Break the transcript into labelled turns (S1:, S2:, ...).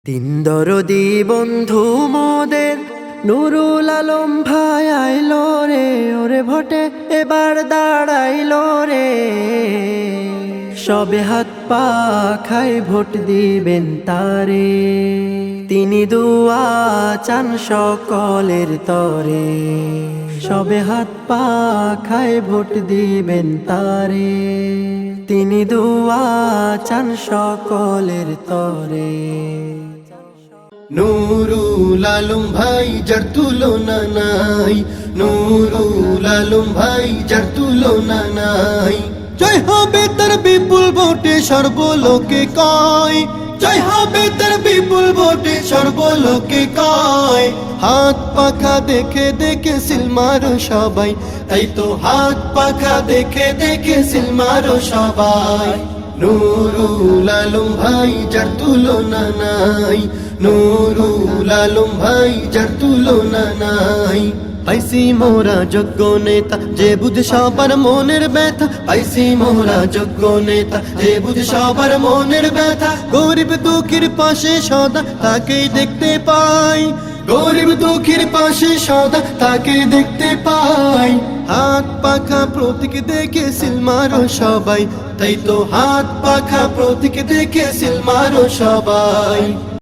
S1: দিন দরদি বন্ধু মোদের নুরুল আলম ভাই আইলো রে, ওরে ভোটে এবার দাঁড়াইলো রে। সবে হাত পা খাই ভোট দিবেন তারে, তিনি দুয়া চান সকলের তরে। সবে হাত পা খাই ভোট দিবেন তারে, তিনি দুয়া চান সকলের তরে।
S2: নুরুল আলম ভাই যার তুলনা নাই, নুরুল আলম ভাই যার তুলনা নাই। জয় হবে তার বিপুল ভোটে সর্বলোকে কয়, জয় হবে তার বিপুল ভোটে সর্বলোকে কয়। হাত পাখা দেখে দেখে সিল মারো সবাই, তাই তো হাত পাখা দেখে দেখে সিল মারো সবাই। নুরুল আলম ভাই যার তুলনা নাই, নুরুল আলম ভাই যার তুলনা নাই। পাইছি মোরা যোগ্য নেতা যে বুঝে সবার মনের ব্যথা, পাইছি মোরা যোগ্য নেতা যে বুঝে সবার মনের ব্যথা। গরিব দুঃখীর পাশে সদা তাকেই দেখতে পাই, গরিব দুঃখীর পাশে সদা তাকে দেখতে পাই। হাত পাখা প্রতীক দেখে সিল মারো সবাই, তাই তো হাত পাখা প্রতীক দেখে সিল মারো সবাই।